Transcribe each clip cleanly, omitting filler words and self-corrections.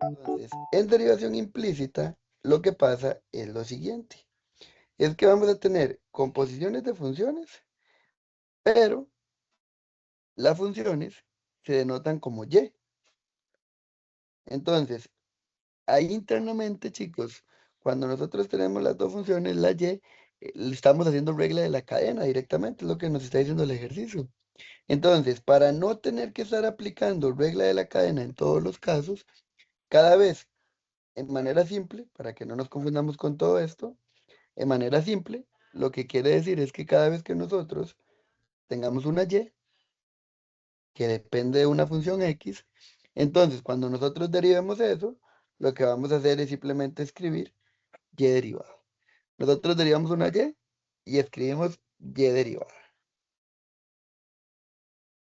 Entonces, en derivación implícita, lo que pasa es lo siguiente. Es que vamos a tener composiciones de funciones, pero las funciones se denotan como y. Entonces, ahí internamente, chicos, cuando nosotros tenemos las dos funciones, la y, le estamos haciendo regla de la cadena directamente, es lo que nos está diciendo el ejercicio. Entonces, para no tener que estar aplicando regla de la cadena en todos los casos, cada vez en manera simple, para que no nos confundamos con todo esto, en manera simple, lo que quiere decir es que cada vez que nosotros tengamos una y que depende de una función x, entonces cuando nosotros derivemos eso, lo que vamos a hacer es simplemente escribir y derivada. Nosotros derivamos una y escribimos y derivada.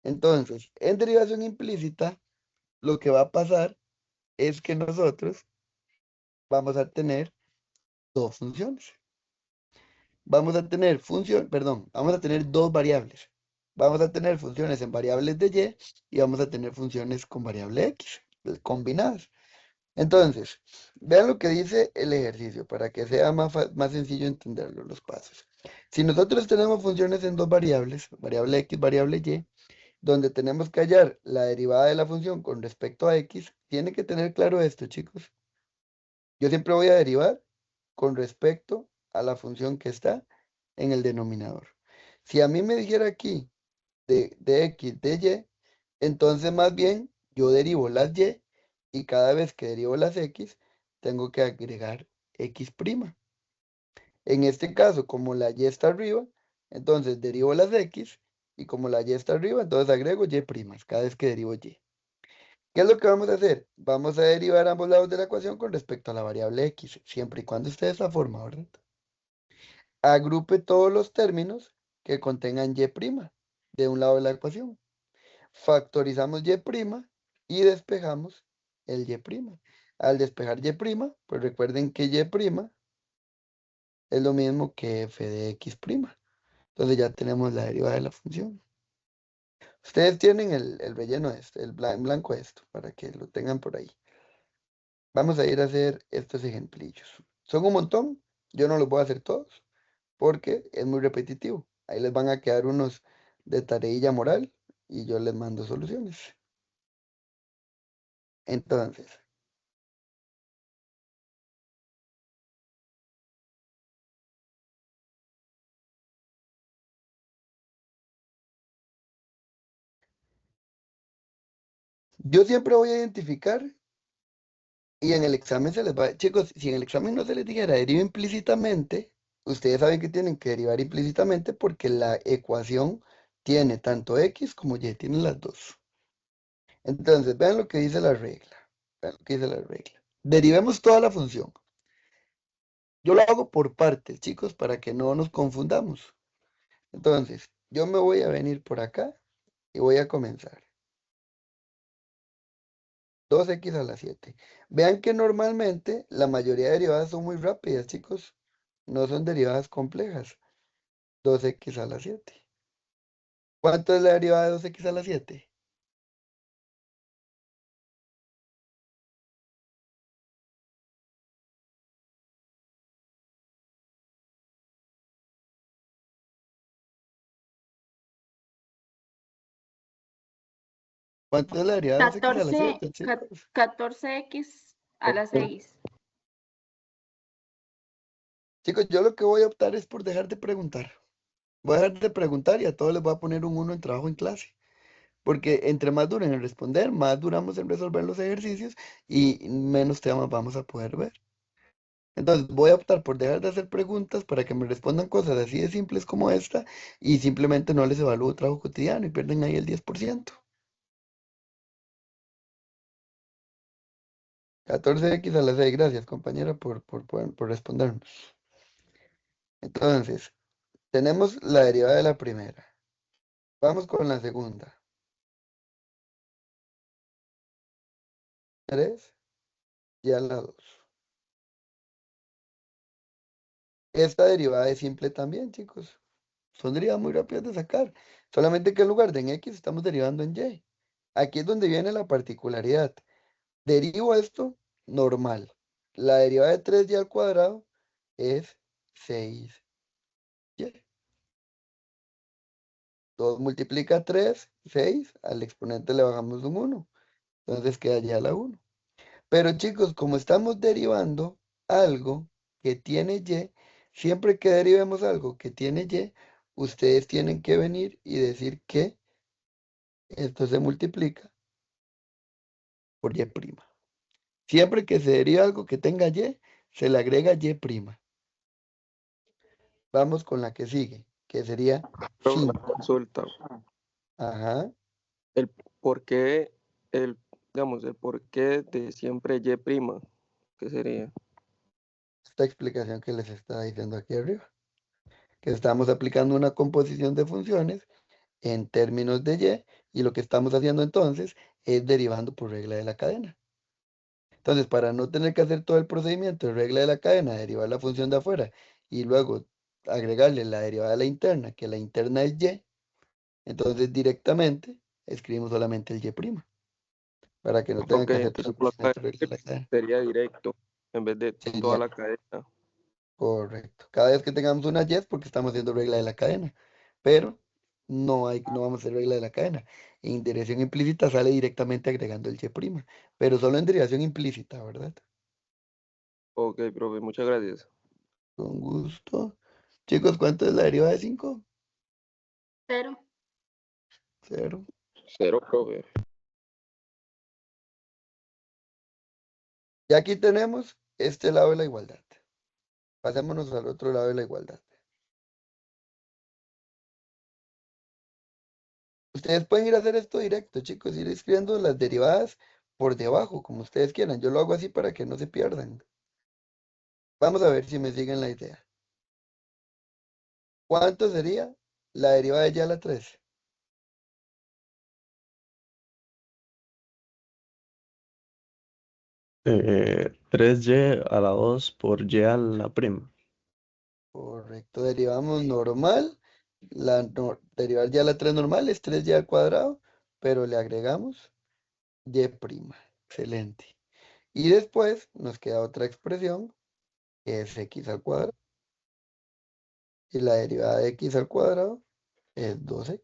Entonces, en derivación implícita, lo que va a pasar es que nosotros vamos a tener dos funciones. Vamos a tener dos variables. Vamos a tener funciones en variables de y vamos a tener funciones con variable x, combinadas. Entonces, vean lo que dice el ejercicio para que sea más sencillo entenderlo, los pasos. Si nosotros tenemos funciones en dos variables, variable x, variable y, donde tenemos que hallar la derivada de la función con respecto a x, tiene que tener claro esto, chicos. Yo siempre voy a derivar con respecto a la función que está en el denominador. Si a mí me dijera aquí de x, de y, entonces más bien yo derivo las y cada vez que derivo las x, tengo que agregar x'. En este caso, como la y está arriba, entonces derivo las x y como la y está arriba, entonces agrego y' cada vez que derivo y. ¿Qué es lo que vamos a hacer? Vamos a derivar ambos lados de la ecuación con respecto a la variable x, siempre y cuando esté de esa forma, ¿verdad? Agrupe todos los términos que contengan y' de un lado de la ecuación. Factorizamos y' y despejamos el y'. Al despejar y', pues recuerden que y' es lo mismo que f de x'. Entonces ya tenemos la derivada de la función. Ustedes tienen el relleno este, el blanco esto, para que lo tengan por ahí. Vamos a ir a hacer estos ejemplillos. Son un montón, yo no los voy a hacer todos, porque es muy repetitivo. Ahí les van a quedar unos de tareilla moral y yo les mando soluciones. Entonces, yo siempre voy a identificar y en el examen se les va, chicos, si en el examen no se les dijera deriva implícitamente, ustedes saben que tienen que derivar implícitamente porque la ecuación tiene tanto x como y, tienen las dos. Entonces, vean lo que dice la regla. Vean lo que dice la regla. Derivemos toda la función. Yo lo hago por partes, chicos, para que no nos confundamos. Entonces, yo me voy a venir por acá y voy a comenzar. 2x a la 7. Vean que normalmente la mayoría de derivadas son muy rápidas, chicos. No son derivadas complejas. 2x a la 7. ¿Cuánto es la derivada de 2x a la 7? ¿Cuánto es la derivada de 2x a la 14, 7, chicos? 14x a la 6. Chicos, yo lo que voy a optar es por dejar de preguntar. Voy a dejar de preguntar y a todos les voy a poner un 1 en trabajo en clase. Porque entre más duren en responder, más duramos en resolver los ejercicios y menos temas vamos a poder ver. Entonces voy a optar por dejar de hacer preguntas para que me respondan cosas así de simples como esta y simplemente no les evalúo trabajo cotidiano y pierden ahí el 10%. 14x a la 6, gracias compañera por respondernos. Entonces, tenemos la derivada de la primera. Vamos con la segunda. 3 y a la 2. Esta derivada es simple también, chicos. Son derivadas muy rápidas de sacar. Solamente que en lugar de en X estamos derivando en Y. Aquí es donde viene la particularidad. Derivo esto normal. La derivada de 3y al cuadrado es 6y. 2 multiplica 3, 6. Al exponente le bajamos un 1. Entonces queda ya la 1. Pero chicos, como estamos derivando algo que tiene y, siempre que derivemos algo que tiene y, ustedes tienen que venir y decir que esto se multiplica por y prima. Siempre que se deriva algo que tenga y, se le agrega y prima. Vamos con la que sigue, que sería Pero una 5. consulta. Ajá. El por qué, digamos, el por qué de siempre Y prima, ¿qué sería? Esta explicación que les estaba diciendo aquí arriba, que estamos aplicando una composición de funciones en términos de y lo que estamos haciendo entonces es derivando por regla de la cadena. Entonces, para no tener que hacer todo el procedimiento de regla de la cadena, derivar la función de afuera y luego agregarle la derivada de la interna, que la interna es y, entonces directamente escribimos solamente el y', para que no tengan Ok, que hacer todo entonces el por la procedimiento de regla de la cadena cadena. sería directo en vez de toda Sería la cadena. correcto. Cada vez que tengamos una y es porque estamos haciendo regla de la cadena, pero no vamos a hacer regla de la cadena. En derivación implícita sale directamente agregando el y', pero solo en derivación implícita, ¿verdad? Ok, profe, muchas gracias. Con gusto. Chicos, ¿cuánto es la derivada de 5? 0. 0. Cero, profe. Y aquí tenemos este lado de la igualdad. Pasémonos al otro lado de la igualdad. Ustedes pueden ir a hacer esto directo, chicos, ir escribiendo las derivadas por debajo, como ustedes quieran. Yo lo hago así para que no se pierdan. Vamos a ver si me siguen la idea. ¿Cuánto sería la derivada de y a la 3? 3y a la 2 por y a la prima. Correcto, derivamos normal. Derivar y a la 3 normal es 3y al cuadrado, pero le agregamos y prima. Excelente. Y después nos queda otra expresión, que es x al cuadrado. Y la derivada de x al cuadrado es 2x.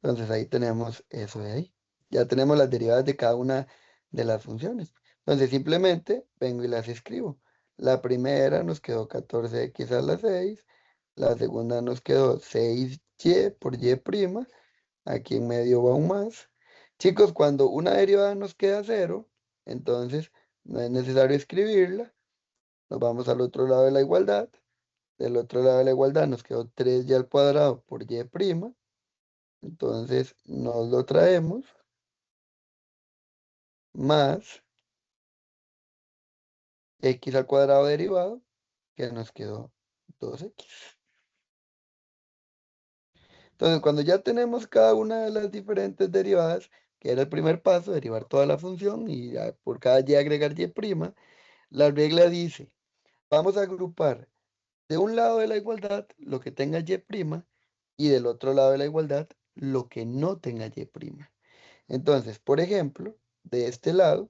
Entonces ahí tenemos eso de ahí. Ya tenemos las derivadas de cada una de las funciones. Entonces simplemente vengo y las escribo. La primera nos quedó 14x a la 6. La segunda nos quedó 6y por y prima. Aquí en medio va un más. Chicos, cuando una derivada nos queda 0, entonces no es necesario escribirla. Nos vamos al otro lado de la igualdad. Del otro lado de la igualdad nos quedó 3y al cuadrado por y prima. Entonces nos lo traemos más x al cuadrado derivado, que nos quedó 2x. Entonces, cuando ya tenemos cada una de las diferentes derivadas, que era el primer paso, derivar toda la función y ya por cada y agregar y', la regla dice, vamos a agrupar de un lado de la igualdad lo que tenga y' y del otro lado de la igualdad lo que no tenga y'. Entonces, por ejemplo, de este lado,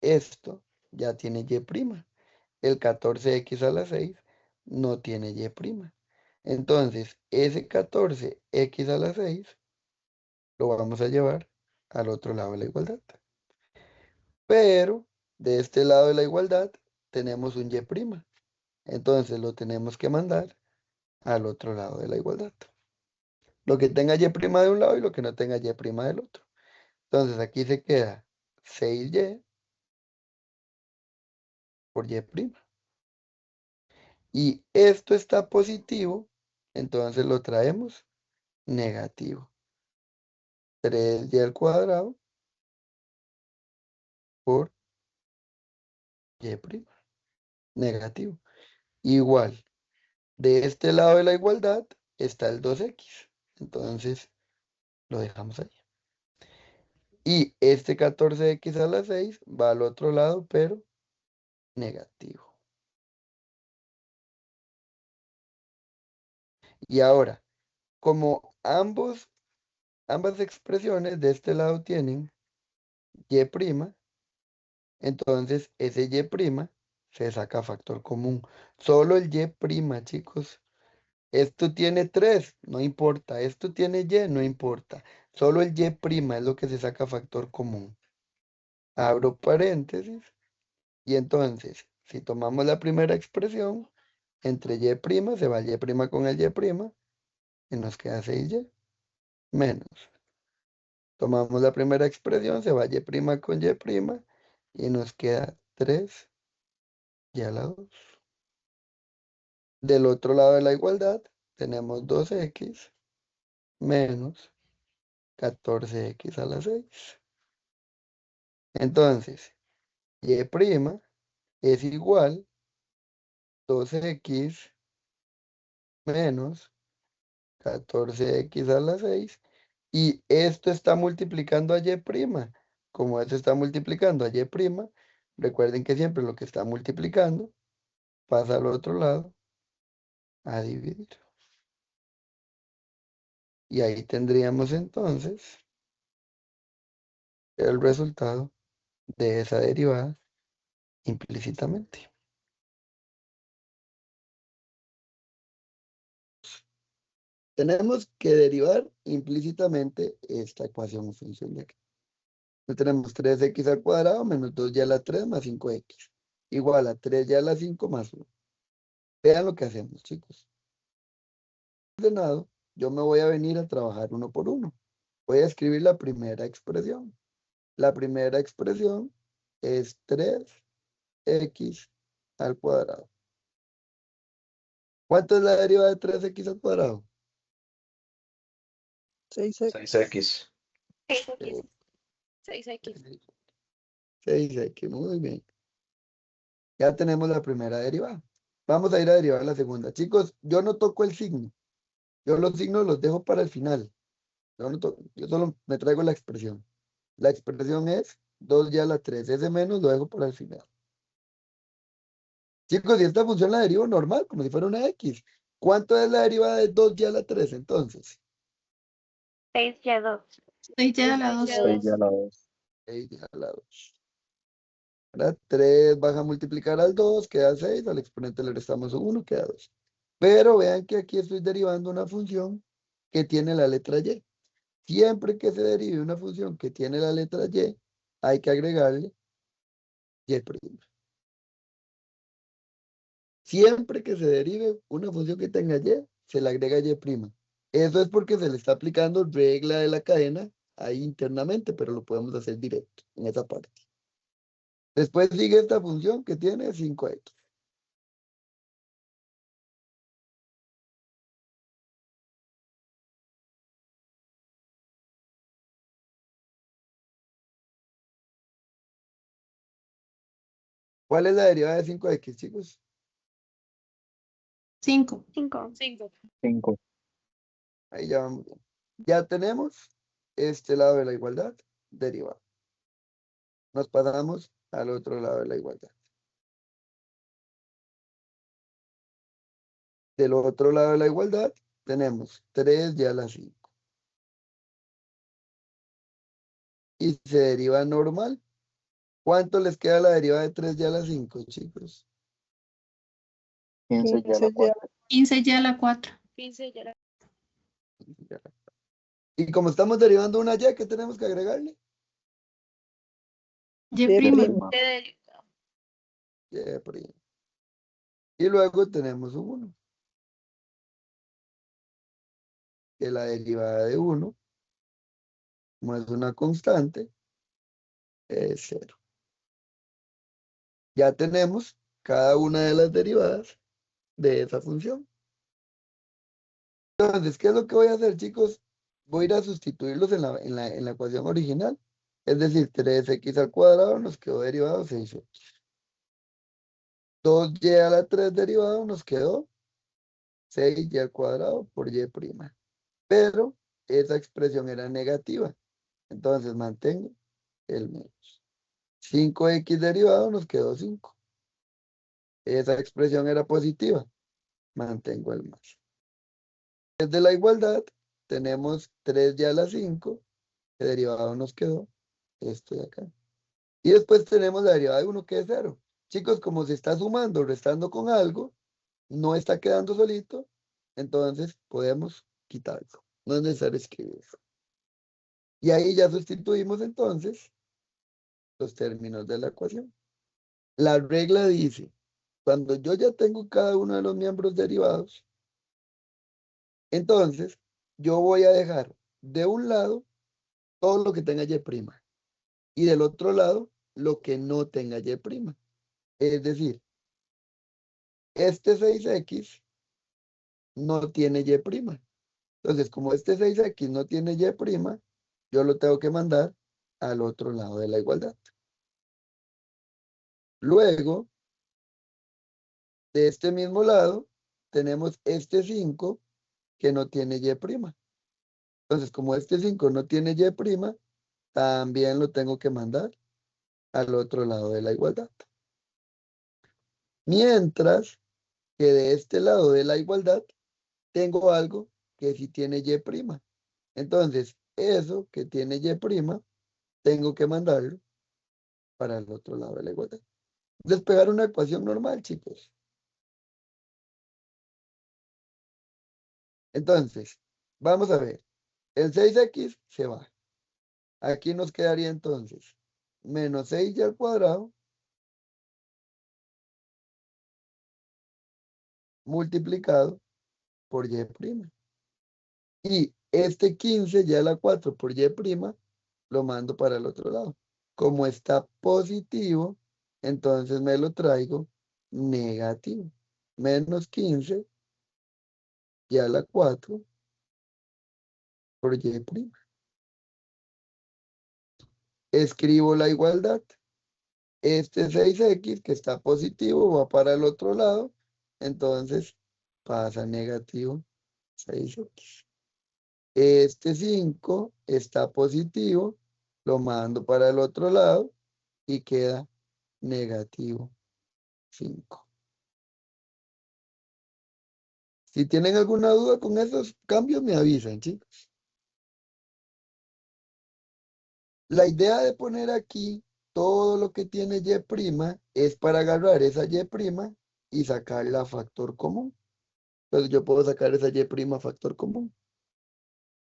esto ya tiene y'. El 14x a la 6 no tiene y'. Entonces, ese 14x a la 6 lo vamos a llevar al otro lado de la igualdad. Pero de este lado de la igualdad tenemos un y'. Entonces lo tenemos que mandar al otro lado de la igualdad. Lo que tenga y' de un lado y lo que no tenga y' del otro. Entonces aquí se queda 6y por y'. Y esto está positivo, entonces lo traemos negativo. 3y al cuadrado por y', negativo. Igual, de este lado de la igualdad está el 2x. Entonces lo dejamos ahí. Y este 14x a la 6 va al otro lado, pero negativo. Y ahora, como ambas expresiones de este lado tienen y', entonces ese y' se saca factor común. Solo el y', chicos. Esto tiene 3, no importa. Esto tiene y, no importa. Solo el y' es lo que se saca factor común. Abro paréntesis. Y entonces, si tomamos la primera expresión, entre y' se va el y' con el y', y nos queda 6y, menos. Tomamos la primera expresión, se va y' con y', y nos queda 3y a la 2. Del otro lado de la igualdad, tenemos 2x menos 14x a la 6. Entonces, y' es igual 2x menos 14x a la 6. Y esto está multiplicando a y'. Como esto está multiplicando a y', recuerden que siempre lo que está multiplicando pasa al otro lado a dividir. Y ahí tendríamos entonces el resultado de esa derivada implícitamente. Tenemos que derivar implícitamente esta ecuación en función de aquí. Tenemos 3x al cuadrado menos 2y a la 3 más 5x. Igual a 3y a la 5 más 1. Vean lo que hacemos, chicos. Ordenado, yo me voy a venir a trabajar uno por uno. Voy a escribir la primera expresión. La primera expresión es 3x al cuadrado. ¿Cuánto es la derivada de 3x al cuadrado? 6x. 6x. 6x. 6x. 6x, muy bien. Ya tenemos la primera derivada. Vamos a ir a derivar la segunda. Chicos, yo no toco el signo. Yo los signos los dejo para el final. Yo solo me traigo la expresión. La expresión es 2y a la 3. Ese menos lo dejo para el final. Chicos, y esta función la derivo normal, como si fuera una x. ¿Cuánto es la derivada de 2y a la 3 entonces? 6y2. 6y a la 2. 6 a la 2. 6y a la 2. Ahora 3 baja a multiplicar al 2, queda 6. Al exponente le restamos un 1, queda 2. Pero vean que aquí estoy derivando una función que tiene la letra y. Siempre que se derive una función que tiene la letra y, hay que agregarle y'. Siempre que se derive una función que tenga y, se le agrega y'. Eso es porque se le está aplicando regla de la cadena ahí internamente, pero lo podemos hacer directo en esa parte. Después sigue esta función que tiene 5x. ¿Cuál es la derivada de 5x, chicos? 5. 5. 5. Ahí ya vamos bien. Ya tenemos este lado de la igualdad derivado. Nos pasamos al otro lado de la igualdad. Del otro lado de la igualdad tenemos 3y a la 5. Y se deriva normal. ¿Cuánto les queda la derivada de 3y a la 5, chicos? 15 y a la 4. 15y a la 4. 15y. Y como estamos derivando una y, ¿qué tenemos que agregarle? Y'. Y'. Y luego tenemos un 1. Que la derivada de 1, como es una constante, es 0. Ya tenemos cada una de las derivadas de esa función. Entonces, ¿qué es lo que voy a hacer, chicos? Voy a ir a sustituirlos en la ecuación original. Es decir, 3x al cuadrado nos quedó derivado 6x. 2y a la 3 derivado nos quedó 6y al cuadrado por y'. Pero esa expresión era negativa. Entonces mantengo el menos. 5x derivado nos quedó 5. Esa expresión era positiva. Mantengo el más. Desde la igualdad tenemos 3y a la 5, el derivado nos quedó esto de acá. Y después tenemos la derivada de 1 que es 0. Chicos, como se está sumando o restando con algo, no está quedando solito, entonces podemos quitarlo. No es necesario escribirlo. Y ahí ya sustituimos entonces los términos de la ecuación. La regla dice, cuando yo ya tengo cada uno de los miembros derivados, entonces yo voy a dejar de un lado todo lo que tenga y' y del otro lado lo que no tenga y'. Es decir, este 6x no tiene y'. Entonces, como este 6x no tiene y', yo lo tengo que mandar al otro lado de la igualdad. Luego, de este mismo lado, tenemos este 5 que no tiene y'. Entonces, como este 5 no tiene y', también lo tengo que mandar al otro lado de la igualdad. Mientras que de este lado de la igualdad tengo algo que sí tiene y'. Entonces, eso que tiene y', tengo que mandarlo para el otro lado de la igualdad. Despegar una ecuación normal, chicos. Entonces, vamos a ver. El 6x se va. Aquí nos quedaría entonces menos 6y al cuadrado multiplicado por y'. Y este 15y a la 4 por y' lo mando para el otro lado. Como está positivo, entonces me lo traigo negativo. Menos 15y a la 4 por y'. Escribo la igualdad. Este 6x que está positivo va para el otro lado, entonces pasa negativo 6x. Este 5 está positivo, lo mando para el otro lado y queda negativo 5. Si tienen alguna duda con esos cambios, me avisan, chicos. La idea de poner aquí todo lo que tiene y' es para agarrar esa y' y sacarla a factor común. Entonces yo puedo sacar esa y' factor común.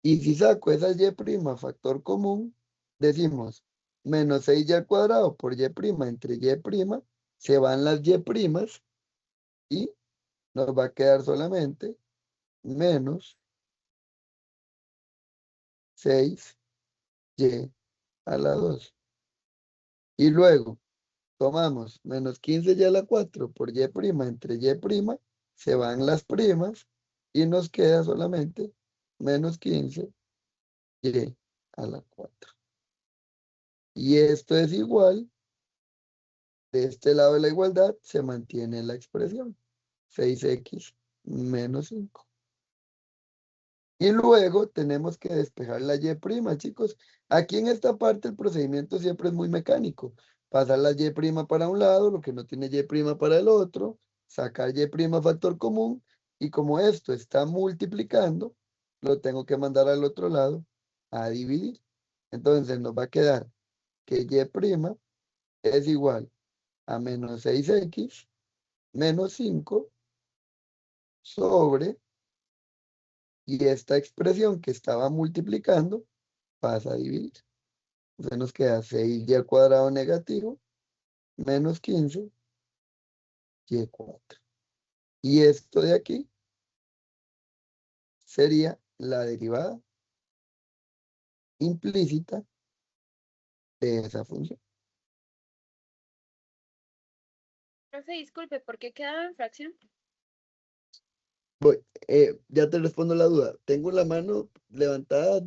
Y si saco esa y' factor común, decimos menos 6y al cuadrado por y' entre y', se van las y' y nos va a quedar solamente menos 6y a la 2. Y luego tomamos menos 15y a la 4 por y' entre y', se van las primas y nos queda solamente menos 15y a la 4. Y esto es igual, de este lado de la igualdad se mantiene la expresión, 6x menos 5. Y luego tenemos que despejar la y', chicos. Aquí en esta parte el procedimiento siempre es muy mecánico. Pasar la y' para un lado, lo que no tiene y' para el otro, sacar y' factor común, y como esto está multiplicando, lo tengo que mandar al otro lado a dividir. Entonces nos va a quedar que y' es igual a menos 6x menos 5 sobre, y esta expresión que estaba multiplicando pasa a dividir. Entonces nos queda 6y al cuadrado negativo menos 15y4. Y esto de aquí sería la derivada implícita de esa función. Profe, disculpe, ¿por qué quedaba en fracción? Ya te respondo la duda. Tengo la mano levantada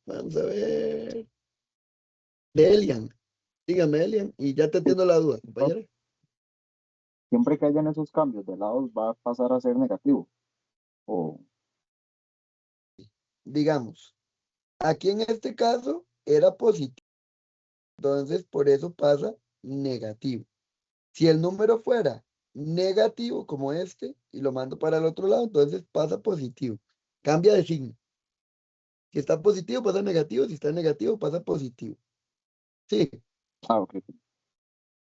vamos a ver, de Elian. Dígame, Elian, y ya te entiendo la duda, compañero. Siempre que hayan esos cambios de lados va a pasar a ser negativo. O Digamos, aquí en este caso era positivo, entonces por eso pasa negativo. Si el número fuera negativo como este y lo mando para el otro lado, entonces pasa positivo. cambia de signo. Si está positivo, pasa negativo. Si está negativo, pasa positivo. Sí. Ah, ok.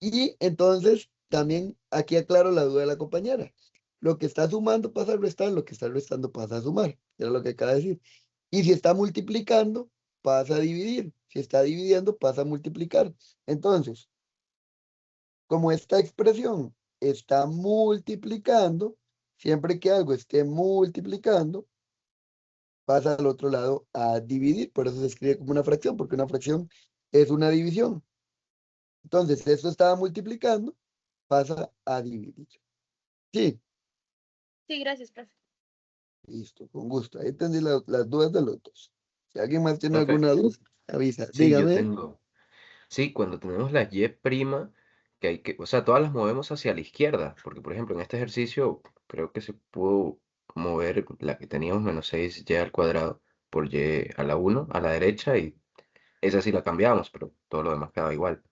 Y entonces, también aquí aclaro la duda de la compañera. Lo que está sumando pasa a restar, lo que está restando pasa a sumar. Era lo que acaba de decir. Y si está multiplicando, pasa a dividir. Si está dividiendo, pasa a multiplicar. Entonces, como esta expresión está multiplicando, siempre que algo esté multiplicando, pasa al otro lado a dividir. Por eso se escribe como una fracción, porque una fracción es una división. Entonces, esto estaba multiplicando, pasa a dividir. Sí, Sí, gracias, profe. listo, con gusto. Ahí entendí las dudas de los dos. Si alguien más tiene Profe, alguna duda, avisa. sí, yo Dígame. tengo. Sí, cuando tenemos la Y prima, que hay que, o sea, todas las movemos hacia la izquierda, porque por ejemplo en este ejercicio creo que se pudo mover la que teníamos menos 6Y al cuadrado por Y a la 1 a la derecha y esa sí la cambiamos, pero todo lo demás quedaba igual.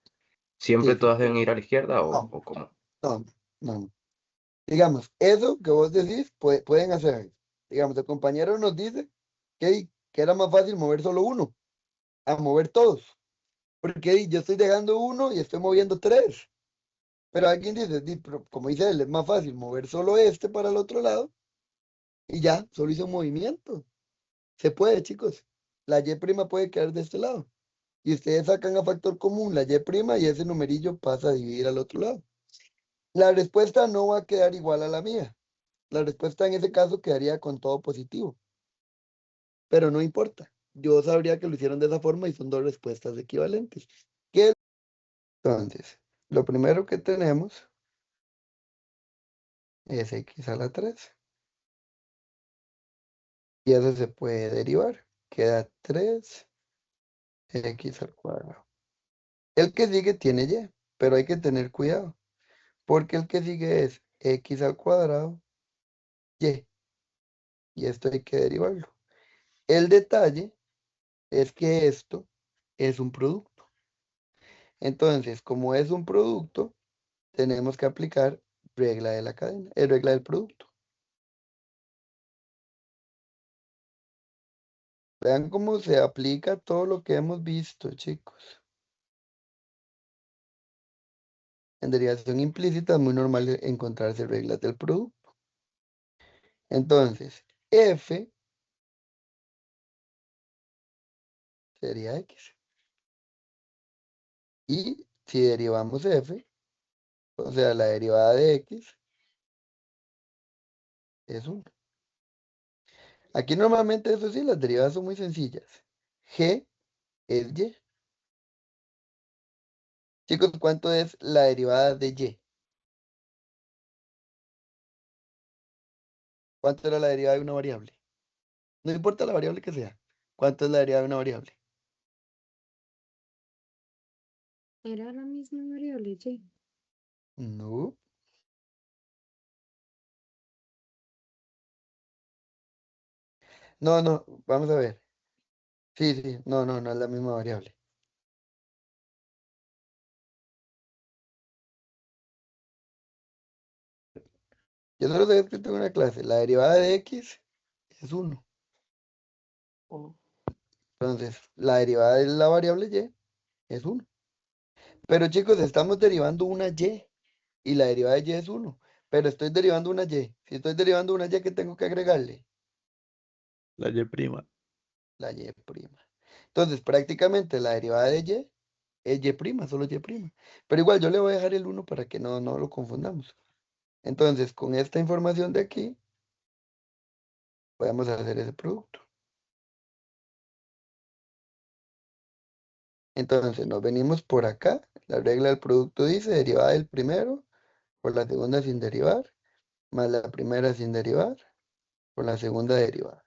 ¿Siempre Sí, sí. todas deben ir a la izquierda No, o cómo? no, no. Digamos, eso que vos decís, pueden hacer. Digamos, el compañero nos dice que era más fácil mover solo uno, a mover todos. Porque yo estoy dejando uno y estoy moviendo tres. Pero alguien dice, pero como dice él, es más fácil mover solo este para el otro lado y ya, solo hizo un movimiento. Se puede, chicos. La Y prima puede quedar de este lado. Y ustedes sacan a factor común la Y prima y ese numerillo pasa a dividir al otro lado. La respuesta no va a quedar igual a la mía. La respuesta en ese caso quedaría con todo positivo. Pero no importa. Yo sabría que lo hicieron de esa forma y son dos respuestas equivalentes. ¿Qué? Entonces, lo primero que tenemos es x a la 3. Y eso se puede derivar. Queda 3x al cuadrado. El que sigue tiene y, pero hay que tener cuidado, porque el que sigue es x al cuadrado y, y esto hay que derivarlo. El detalle es que esto es un producto. Entonces, como es un producto, tenemos que aplicar regla de la cadena, regla del producto. Vean cómo se aplica todo lo que hemos visto, chicos. En derivación implícita es muy normal encontrarse reglas del producto. Entonces, f sería x. Y si derivamos f, o sea, la derivada de x es 1. Aquí normalmente, eso sí, las derivadas son muy sencillas. G es y. Chicos, ¿cuánto es la derivada de y? ¿Cuánto era la derivada de una variable? No importa la variable que sea. ¿Cuánto es la derivada de una variable? Era la misma variable, Y. No. No, no, vamos a ver. Sí, sí, no, no, no es la misma variable. Yo solo sé que tengo una clase. La derivada de x es 1. Uno. Entonces, la derivada de la variable y es 1. Pero chicos, estamos derivando una y la derivada de y es 1. Pero estoy derivando una y. Si estoy derivando una y, ¿qué tengo que agregarle? La Y prima. La y prima. Entonces, prácticamente la derivada de y es y prima, solo y prima. Pero igual yo le voy a dejar el 1 para que no lo confundamos. Entonces, con esta información de aquí, podemos hacer ese producto. Entonces, nos venimos por acá. La regla del producto dice derivada del primero por la segunda sin derivar, más la primera sin derivar por la segunda derivada.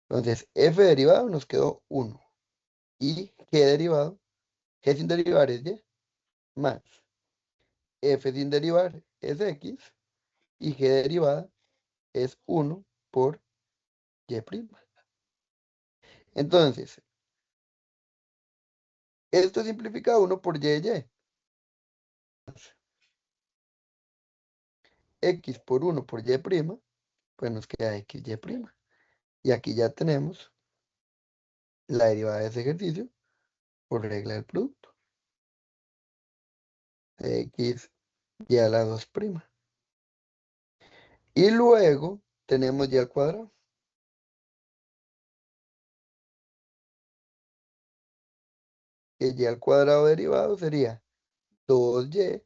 Entonces, f derivado nos quedó 1. Y g derivado, g sin derivar es y, más f sin derivar es x, y g derivada es 1 por y prima. Entonces, esto simplifica 1 por y. X por 1 por y prima, pues nos queda xy prima. Y aquí ya tenemos la derivada de ese ejercicio por regla del producto. X y a la 2'. Y luego tenemos y al cuadrado. Que y al cuadrado derivado sería 2y,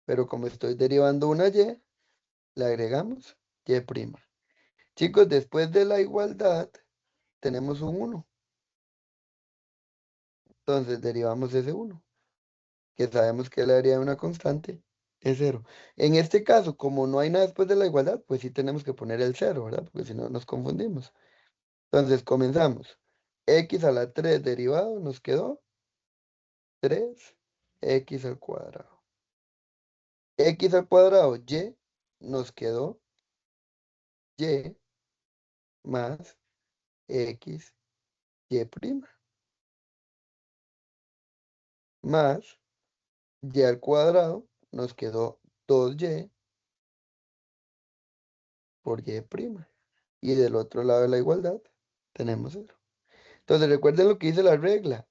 pero como estoy derivando una y, le agregamos y'. Chicos, después de la igualdad tenemos un 1. Entonces derivamos ese 1, que sabemos que la derivada de una constante es 0. En este caso, como no hay nada después de la igualdad, pues sí tenemos que poner el 0, ¿verdad? Porque si no nos confundimos. Entonces comenzamos. X a la 3 derivado nos quedó 3x al cuadrado. X al cuadrado y nos quedó y más x y'. Más y al cuadrado nos quedó 2y por y'. Y del otro lado de la igualdad tenemos 0. Entonces recuerden lo que dice la regla.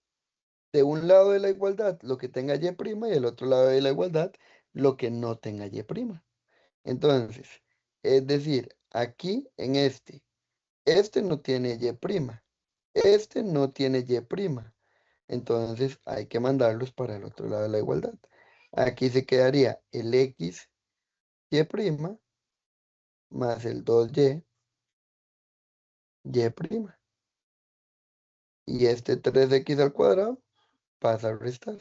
De un lado de la igualdad lo que tenga y' y del otro lado de la igualdad lo que no tenga y'. Entonces, es decir, aquí en este no tiene y', este no tiene y'. Entonces hay que mandarlos para el otro lado de la igualdad. Aquí se quedaría el x y' más el 2y y'. Y este 3x al cuadrado pasa a restar.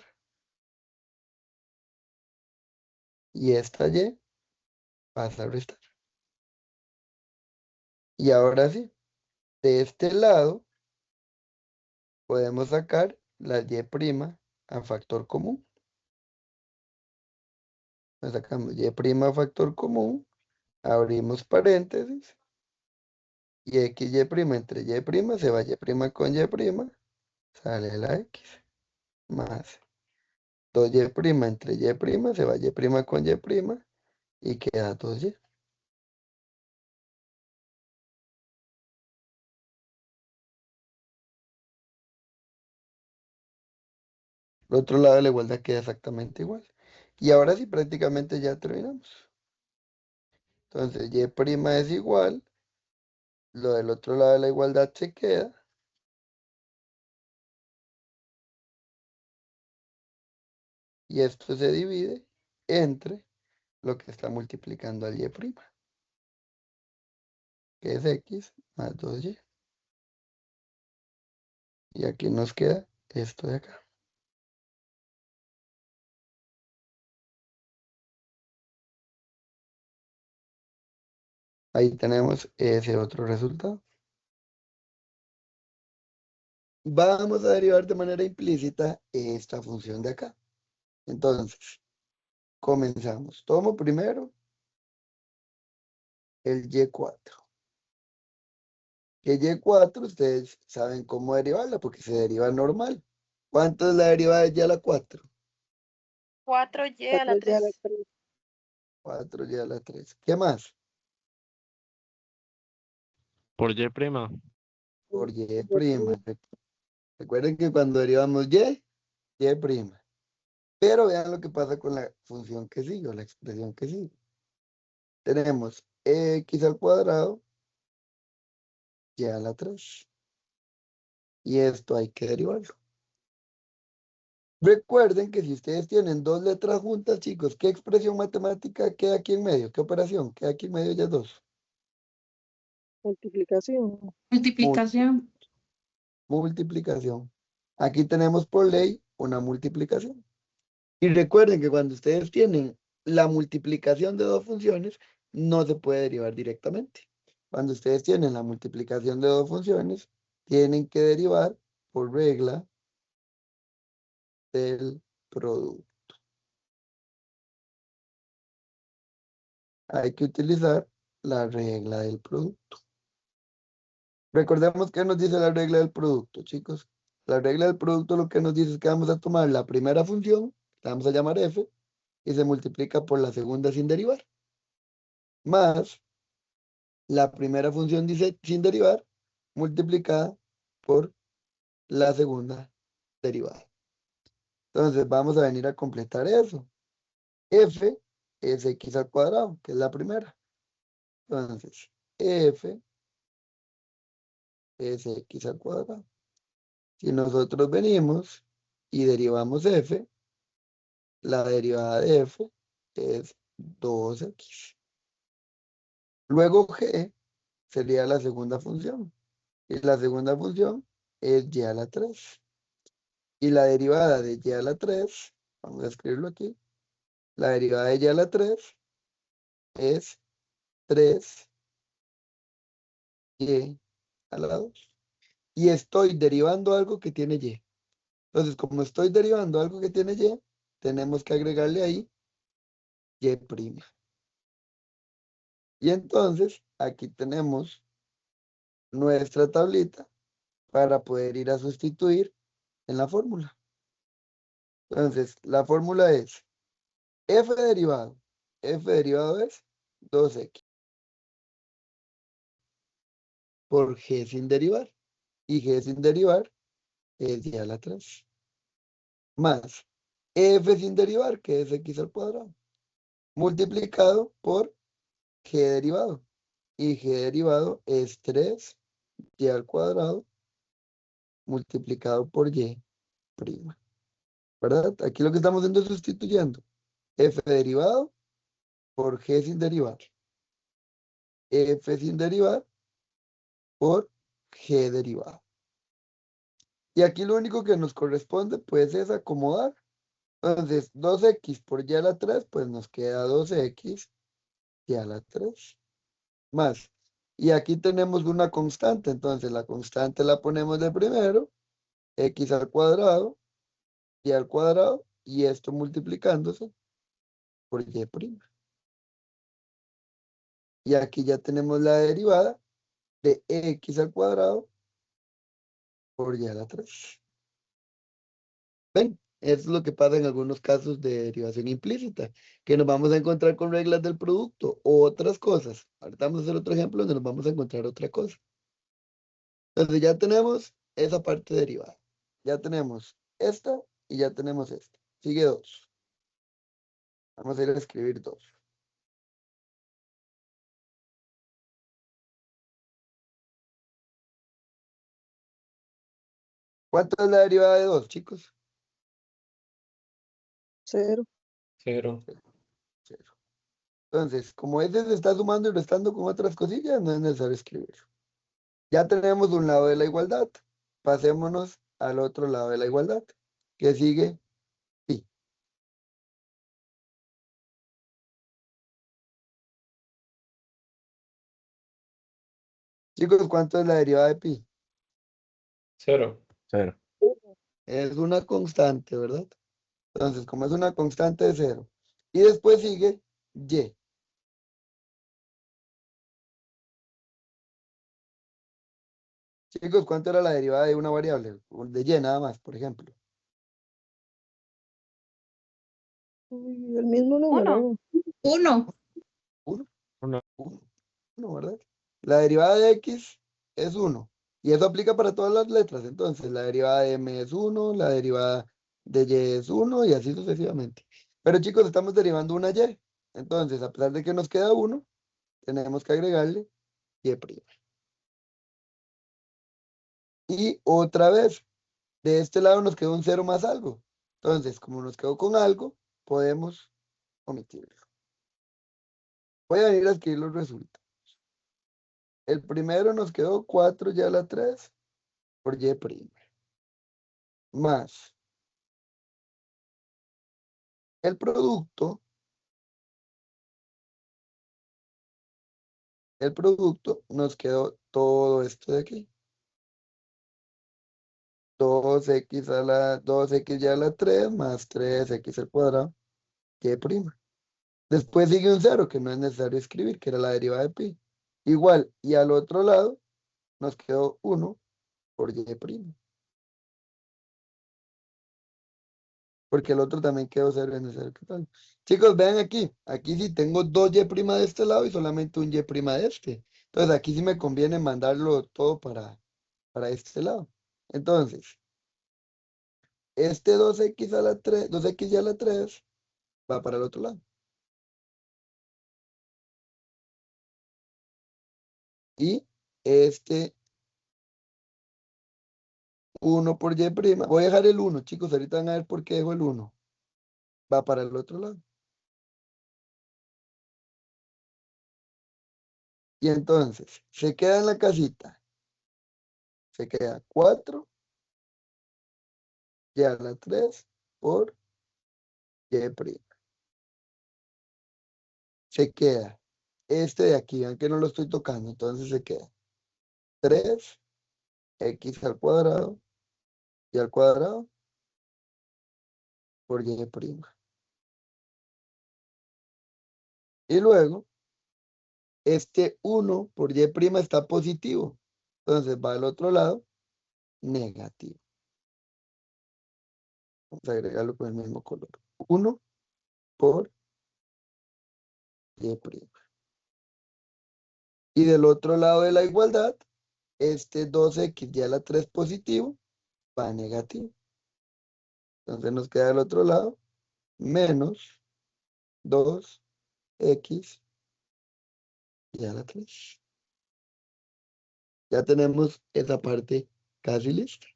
Y esta y pasa a restar. Y ahora sí, de este lado podemos sacar la y' a factor común. Nos sacamos y' a factor común, abrimos paréntesis, y x y' entre y' se va y' con y', sale la x, más 2y' entre y' se va y' con y', y queda 2y. El otro lado de la igualdad queda exactamente igual. Y ahora sí, prácticamente ya terminamos. Entonces, y' es igual, lo del otro lado de la igualdad se queda. Y esto se divide entre lo que está multiplicando al y', que es x más 2y. Y aquí nos queda esto de acá. Ahí tenemos ese otro resultado. Vamos a derivar de manera implícita esta función de acá. Entonces, comenzamos. Tomo primero el y4. Que y4 ustedes saben cómo derivarla porque se deriva normal. ¿Cuánto es la derivada de y a la 4? 4y a la 3. 4y a la 3. ¿Qué más? Por y'. Por y'. Recuerden que cuando derivamos y'. Pero vean lo que pasa con la función que sigue, o la expresión que sigue. Tenemos x al cuadrado y a la 3. Y esto hay que derivarlo. Recuerden que si ustedes tienen dos letras juntas, chicos, ¿qué expresión matemática queda aquí en medio? ¿Qué operación queda aquí en medio ya 2? Multiplicación. Multiplicación. Multiplicación. Aquí tenemos por ley una multiplicación. Y recuerden que cuando ustedes tienen la multiplicación de dos funciones, no se puede derivar directamente. Cuando ustedes tienen la multiplicación de dos funciones, tienen que derivar por regla del producto. Hay que utilizar la regla del producto. Recordemos que nos dice la regla del producto, chicos. La regla del producto lo que nos dice es que vamos a tomar la primera función, la vamos a llamar f, y se multiplica por la segunda sin derivar. Más la primera función dice sin derivar, multiplicada por la segunda derivada. Entonces vamos a venir a completar eso. F es x al cuadrado, que es la primera. Entonces, F es x al cuadrado. Si nosotros venimos y derivamos F, la derivada de F es 2x. Luego G sería la segunda función. Y la segunda función es y a la 3. Y la derivada de y a la 3, vamos a escribirlo aquí, la derivada de y a la 3 es 3y a la 2. Y estoy derivando algo que tiene y. Entonces, como estoy derivando algo que tiene y, tenemos que agregarle ahí y'. Y entonces, aquí tenemos nuestra tablita para poder ir a sustituir en la fórmula. Entonces, la fórmula es f derivado. F derivado es 2x por g sin derivar. Y g sin derivar es y a la 3. Más f sin derivar, que es x al cuadrado. Multiplicado por g derivado. Y g derivado es 3y al cuadrado multiplicado por y'. ¿Verdad? Aquí lo que estamos haciendo es sustituyendo f derivado por g sin derivar. F sin derivar por g derivado. Y aquí lo único que nos corresponde pues es acomodar. Entonces 2x por y a la 3 pues nos queda 2x y a la 3 más. Y aquí tenemos una constante. Entonces la constante la ponemos de primero. X al cuadrado y al cuadrado. Y esto multiplicándose por y'. Y aquí ya tenemos la derivada de x al cuadrado por y a la 3. ¿Ven? Eso es lo que pasa en algunos casos de derivación implícita, que nos vamos a encontrar con reglas del producto o otras cosas. Ahorita vamos a hacer otro ejemplo donde nos vamos a encontrar otra cosa. Entonces ya tenemos esa parte derivada. Ya tenemos esta y ya tenemos esta. Sigue 2. Vamos a ir a escribir 2. ¿Cuánto es la derivada de 2, chicos? 0. 0. 0. Entonces, como ese se está sumando y restando con otras cosillas, no es necesario escribir. Ya tenemos un lado de la igualdad. Pasémonos al otro lado de la igualdad, que sigue pi. Chicos, ¿cuánto es la derivada de pi? 0. 0. Es una constante, ¿verdad? Entonces, como es una constante de 0. Y después sigue y. Chicos, ¿cuánto era la derivada de una variable? De y nada más, por ejemplo. El mismo número. 1. 1. Uno. 1, ¿verdad? La derivada de x es 1. Y eso aplica para todas las letras. Entonces, la derivada de m es 1, la derivada de y es 1 y así sucesivamente. Pero chicos, estamos derivando una y. Entonces, a pesar de que nos queda 1, tenemos que agregarle y'. Y otra vez, de este lado nos quedó un 0 más algo. Entonces, como nos quedó con algo, podemos omitirlo. Voy a venir a escribir los resultados. El primero nos quedó 4y a la 3 por y'. Más el producto nos quedó todo esto de aquí. 2x y a la 3 más 3x al cuadrado y'. Después sigue un 0 que no es necesario escribir, que era la derivada de pi. Igual, y al otro lado nos quedó 1 por y'. Porque el otro también quedó 0 en ese que tal. Chicos, vean aquí. Aquí sí tengo 2y' de este lado y solamente un y' de este. Entonces aquí sí me conviene mandarlo todo para para este lado. Entonces, este 2x a la 3, 2x y a la 3 va para el otro lado. Y este 1 por y', voy a dejar el 1, chicos, ahorita van a ver por qué dejo el 1. Va para el otro lado. Y entonces, se queda en la casita. Se queda 4 y a la 3 por y'. Se queda este de aquí, vean que no lo estoy tocando, entonces se queda 3x al cuadrado y al cuadrado por y'. Y luego, este 1 por y' está positivo. Entonces va al otro lado, negativo. Vamos a agregarlo con el mismo color. 1 por y'. Y del otro lado de la igualdad, este 2x y a la 3 positivo va negativo. Entonces nos queda del otro lado menos 2x y a la 3. Ya tenemos esa parte casi lista.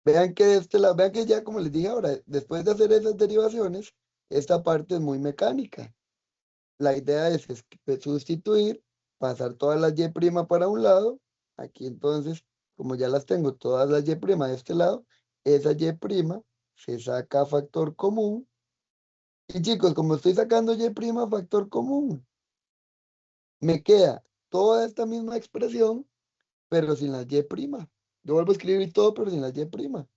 Vean que de este lado, vean que ya como les dije ahora, después de hacer esas derivaciones, esta parte es muy mecánica. La idea es sustituir, pasar todas las y' para un lado. Aquí entonces, como ya las tengo todas las y' de este lado, esa y' se saca factor común. Y chicos, como estoy sacando y' factor común, me queda toda esta misma expresión, pero sin la y'. Yo vuelvo a escribir todo, pero sin la y'.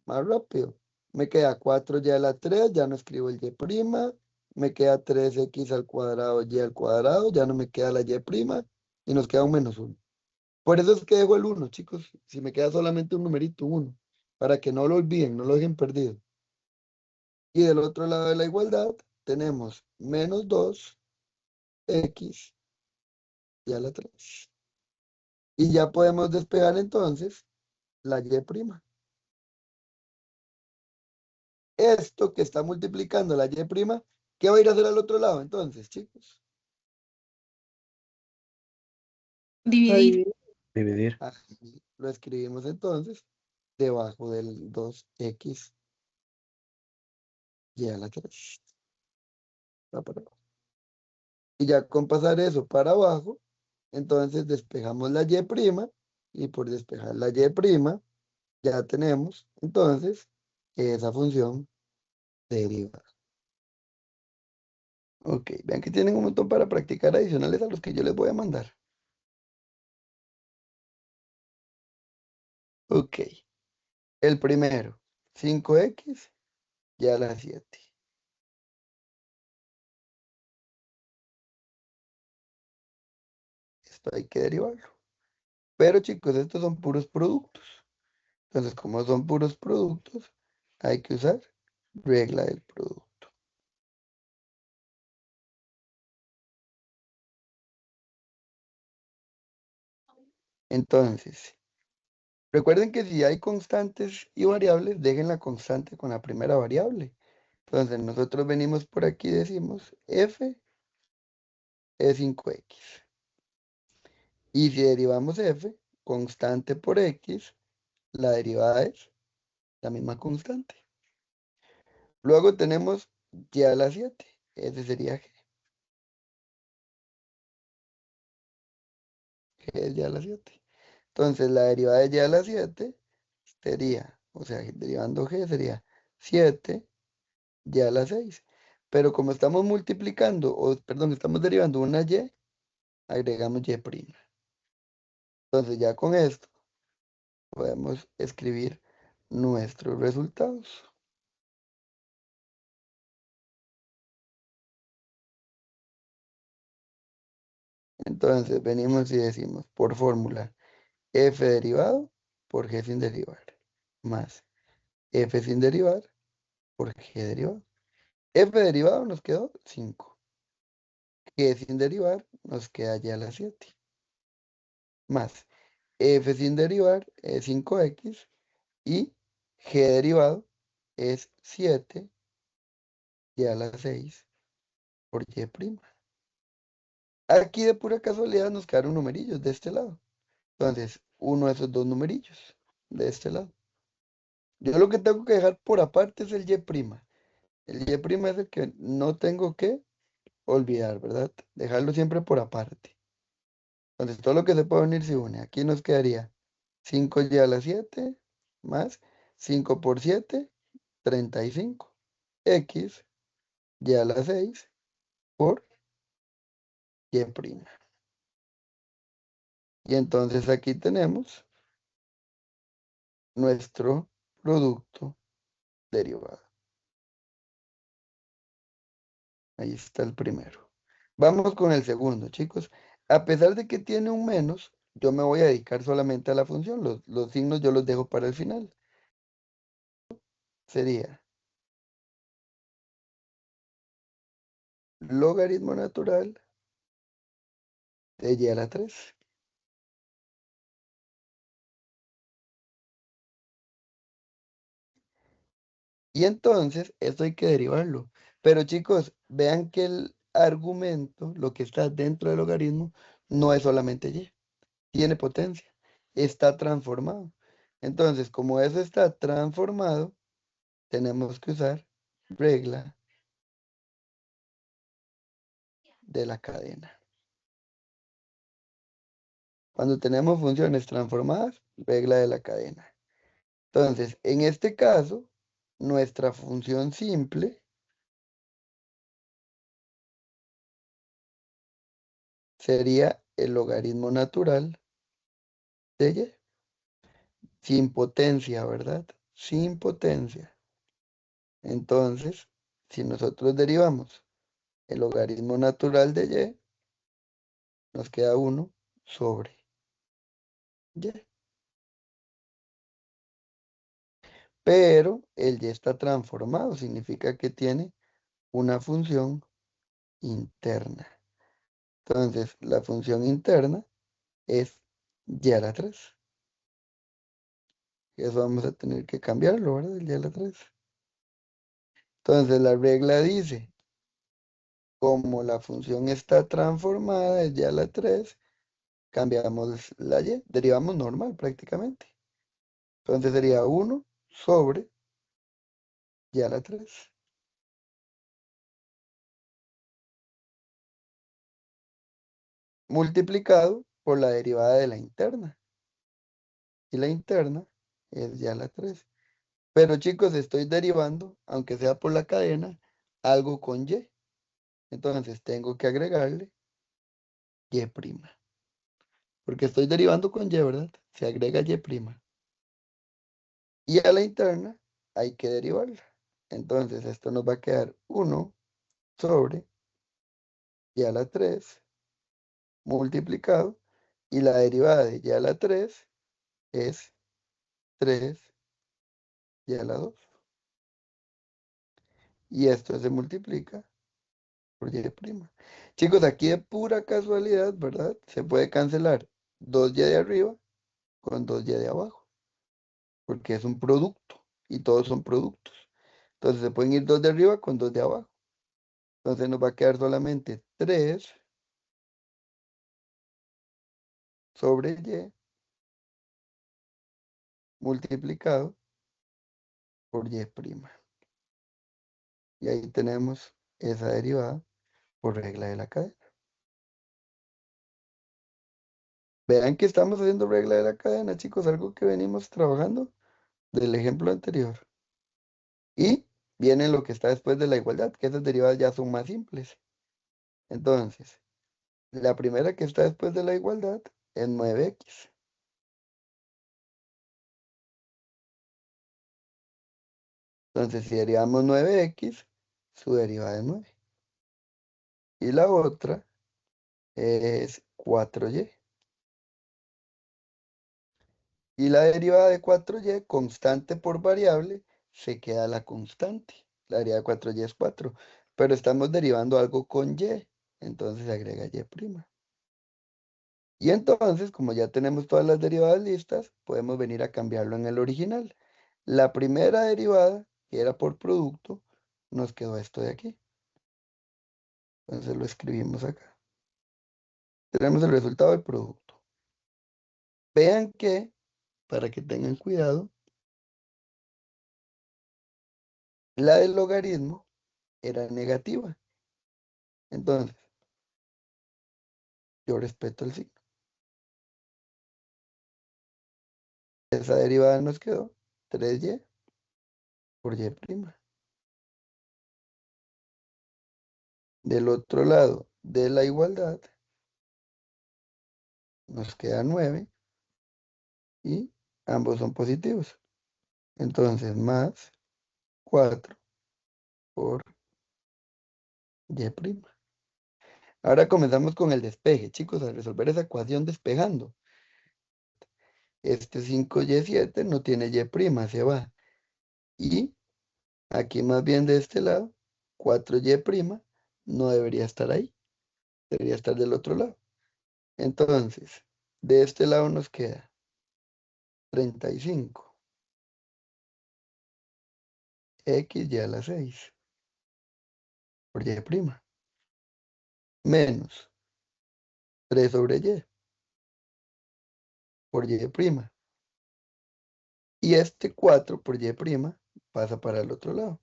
Más rápido. Me queda 4y a la 3, ya no escribo el y'. Me queda 3x al cuadrado y al cuadrado, ya no me queda la y', y nos queda un menos 1. Por eso es que dejo el 1, chicos. Si me queda solamente un numerito, 1, para que no lo olviden, no lo dejen perdido. Y del otro lado de la igualdad tenemos menos 2x y a la 3. Y ya podemos despejar entonces la y'. Esto que está multiplicando la y', ¿qué va a ir a hacer al otro lado entonces, chicos? Dividir. Dividir. Aquí lo escribimos entonces debajo del 2x y a la 3. Va para abajo. Y ya con pasar eso para abajo, entonces despejamos la y', y por despejar la y', ya tenemos entonces esa función derivada. Ok, vean que tienen un montón para practicar adicionales a los que yo les voy a mandar. Ok, el primero, 5x y a la 7. Esto hay que derivarlo. Pero chicos, estos son puros productos. Entonces, como son puros productos, hay que usar regla del producto. Entonces, recuerden que si hay constantes y variables, dejen la constante con la primera variable. Entonces, nosotros venimos por aquí y decimos f es 5x. Y si derivamos f, constante por x, la derivada es la misma constante. Luego tenemos y a la 7. Ese sería g. G es y a la 7. Entonces, la derivada de y a la 7 sería, o sea, derivando g sería 7 y a la 6. Pero como estamos multiplicando, o perdón, estamos derivando una y, agregamos y'. Entonces, ya con esto podemos escribir nuestros resultados. Entonces, venimos y decimos, por fórmula, f derivado por g sin derivar, más f sin derivar por g derivado. F derivado nos quedó 5. G sin derivar nos queda y a la 7. Más f sin derivar es 5x y g derivado es 7y a la 6 por y prima. Aquí de pura casualidad nos quedaron numerillos de este lado. Entonces, uno de esos dos numerillos de este lado. Yo lo que tengo que dejar por aparte es el y prima. El y prima es el que no tengo que olvidar, ¿verdad? Dejarlo siempre por aparte. Entonces, todo lo que se puede unir se une. Aquí nos quedaría 5y a la 7 más 5 por 7, 35. X y a la 6 por y prima. Y entonces aquí tenemos nuestro producto derivado. Ahí está el primero. Vamos con el segundo, chicos. A pesar de que tiene un menos, yo me voy a dedicar solamente a la función. Los signos yo los dejo para el final. Sería logaritmo natural de y a la 3. Y entonces esto hay que derivarlo. Pero chicos, vean que el argumento, lo que está dentro del logaritmo, no es solamente y. Tiene potencia. Está transformado. Entonces, como eso está transformado, tenemos que usar regla de la cadena. Cuando tenemos funciones transformadas, regla de la cadena. Entonces, en este caso, nuestra función simple sería el logaritmo natural de y. Sin potencia, ¿verdad? Sin potencia. Entonces, si nosotros derivamos el logaritmo natural de y, nos queda 1 sobre y. Pero el y está transformado, significa que tiene una función interna. Entonces, la función interna es y a la 3. Eso vamos a tener que cambiarlo, ¿verdad? El y a la 3. Entonces, la regla dice, como la función está transformada, es y a la 3, cambiamos la y, derivamos normal prácticamente. Entonces sería 1 sobre y a la 3. Multiplicado por la derivada de la interna. Y la interna es y a la 3. Pero chicos, estoy derivando, aunque sea por la cadena, algo con y. Entonces tengo que agregarle y prima. Porque estoy derivando con y, ¿verdad? Se agrega y prima. Y a la interna hay que derivarla. Entonces esto nos va a quedar 1 sobre y a la 3 multiplicado. Y la derivada de y a la 3 es 3 y a la 2. Y esto se multiplica por y prima. Chicos, aquí de pura casualidad, ¿verdad? Se puede cancelar 2y de arriba con 2y de abajo. Porque es un producto. Y todos son productos. Entonces se pueden ir 2 de arriba con 2 de abajo. Entonces nos va a quedar solamente 3 sobre y multiplicado por y prima. Y ahí tenemos esa derivada por regla de la cadena. Vean que estamos haciendo regla de la cadena, chicos, algo que venimos trabajando del ejemplo anterior. Y viene lo que está después de la igualdad, que esas derivadas ya son más simples. Entonces, la primera que está después de la igualdad es 9x. Entonces, si derivamos 9x, su derivada es 9. Y la otra es 4y. Y la derivada de 4y, constante por variable, se queda la constante. La derivada de 4y es 4. Pero estamos derivando algo con y, entonces se agrega y prima. Y entonces, como ya tenemos todas las derivadas listas, podemos venir a cambiarlo en el original. La primera derivada, que era por producto, nos quedó esto de aquí. Entonces lo escribimos acá. Tenemos el resultado del producto. Vean que, para que tengan cuidado, la del logaritmo era negativa. Entonces, yo respeto el signo. Esa derivada nos quedó 3y por y'. Del otro lado de la igualdad nos queda 9 y ambos son positivos. Entonces, más 4 por y'. Ahora comenzamos con el despeje, chicos, a resolver esa ecuación despejando. Este 5y7 no tiene y', se va. Y aquí más bien de este lado, 4y' no debería estar ahí, debería estar del otro lado. Entonces, de este lado nos queda 35 x a la 6 por y' menos 3 sobre y por y'. Y este 4 por y' pasa para el otro lado.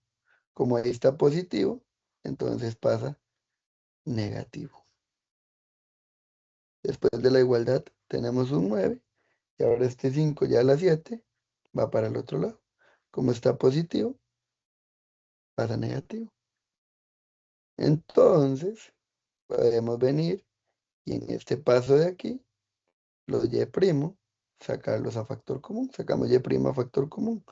Como ahí está positivo, entonces pasa negativo. Después de la igualdad tenemos un 9 y ahora este 5 ya a la 7 va para el otro lado. Como está positivo, pasa negativo. Entonces, podemos venir y en este paso de aquí, los y', sacarlos a factor común. Sacamos y' a factor común.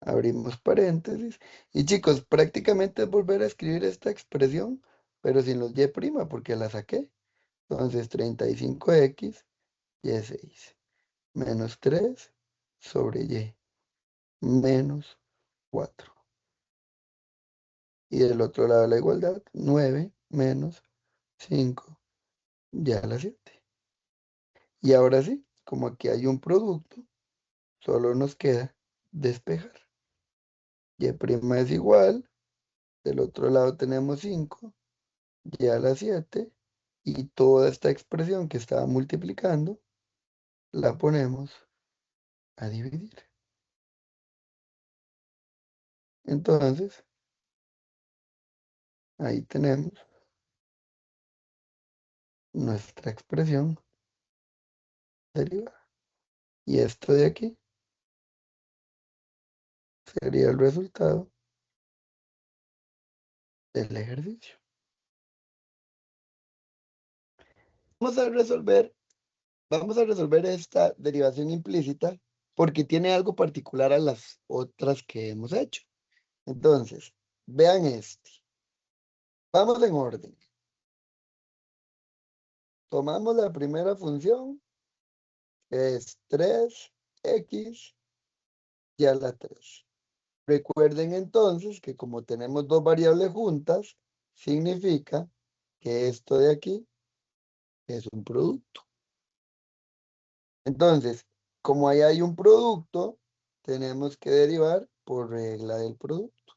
Abrimos paréntesis. Y chicos, prácticamente es volver a escribir esta expresión, pero sin los y', porque la saqué. Entonces, 35x y6 menos 3 sobre y menos 4. Y del otro lado de la igualdad, 9 menos 5 y a la 7. Y ahora sí, como aquí hay un producto, solo nos queda despejar. Y' es igual, del otro lado tenemos 5 y a la 7, y toda esta expresión que estaba multiplicando, la ponemos a dividir. Entonces, ahí tenemos nuestra expresión derivada. Y esto de aquí sería el resultado del ejercicio. Vamos a resolver esta derivación implícita porque tiene algo particular a las otras que hemos hecho. Entonces, vean este. Vamos en orden. Tomamos la primera función, que es 3x y a la 3. Recuerden entonces que como tenemos dos variables juntas, significa que esto de aquí es un producto. Entonces, como ahí hay un producto, tenemos que derivar por regla del producto.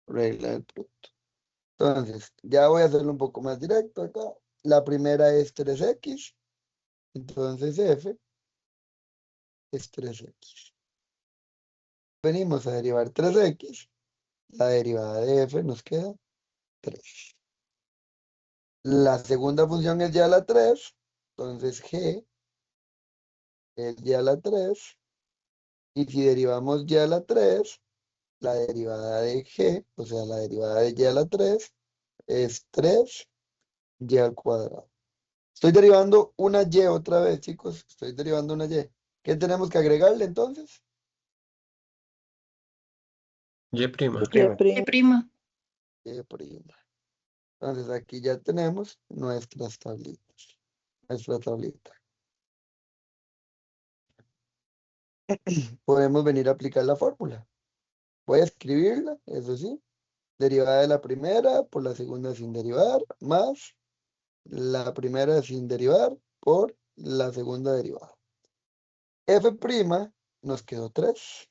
Regla del producto. Entonces, ya voy a hacerlo un poco más directo acá. La primera es 3x. Entonces, f es 3x. Venimos a derivar 3x. La derivada de f nos queda 3. La segunda función es y a la 3. Entonces, g es y a la 3. Y si derivamos y a la 3, la derivada de g, o sea, la derivada de y a la 3, es 3y al cuadrado. Estoy derivando una y otra vez, chicos. Estoy derivando una y. ¿Qué tenemos que agregarle entonces? Y'. Prima. Y'. Entonces aquí ya tenemos nuestras tablitas. Nuestra tablita. Podemos venir a aplicar la fórmula. Voy a escribirla, eso sí. derivada de la primera por la segunda sin derivar, más la primera sin derivar por la segunda derivada. F' nos quedó 3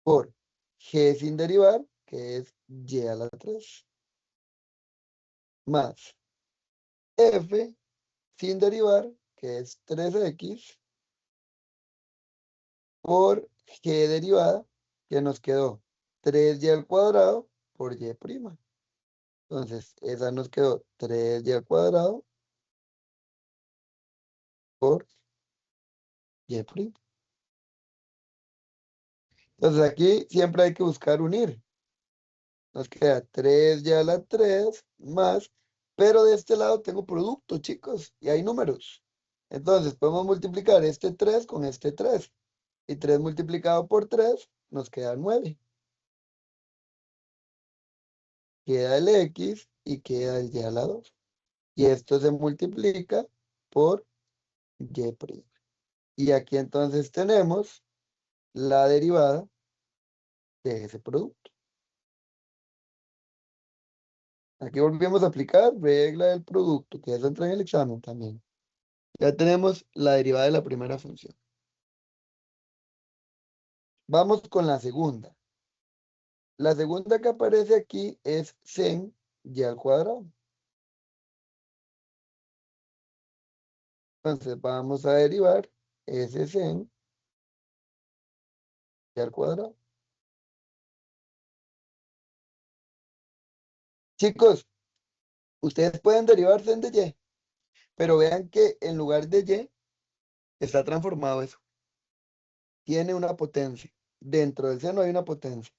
por G sin derivar, que es Y a la 3, más F sin derivar, que es 3X, por G derivada, que nos quedó 3Y al cuadrado por Y'. Entonces, esa nos quedó 3Y al cuadrado por Y'. Entonces, aquí siempre hay que buscar unir. Nos queda 3Y a la 3 más, pero de este lado tengo producto, chicos, y hay números. Entonces, podemos multiplicar este 3 con este 3. Y 3 multiplicado por 3 nos queda 9. Queda el X y queda el Y a la 2. Y esto se multiplica por Y'. Y aquí entonces tenemos la derivada de ese producto. Aquí volvemos a aplicar regla del producto, que eso entra en el examen también. Ya tenemos la derivada de la primera función. Vamos con la segunda. La segunda que aparece aquí es sen y al cuadrado. Entonces vamos a derivar ese sen y al cuadrado. Chicos, ustedes pueden derivar sen de y, pero vean que en lugar de y está transformado eso. Tiene una potencia. Dentro del seno hay una potencia.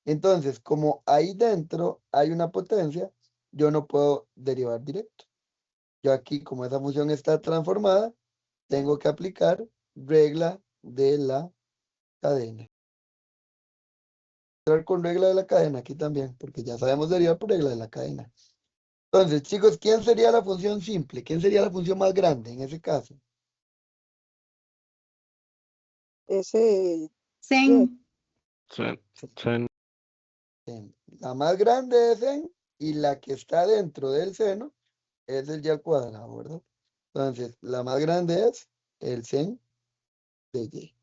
Entonces, como ahí dentro hay una potencia, yo no puedo derivar directo. Yo aquí, como esa función está transformada, tengo que aplicar regla de la cadena. Entrar con regla de la cadena aquí también, porque ya sabemos derivar por regla de la cadena. Entonces, chicos, ¿quién sería la función simple? ¿Quién sería la función más grande en ese caso? Ese Sen. Sen. La más grande es en y la que está dentro del seno es el y al cuadrado, ¿verdad? Entonces, la más grande es el sen de y.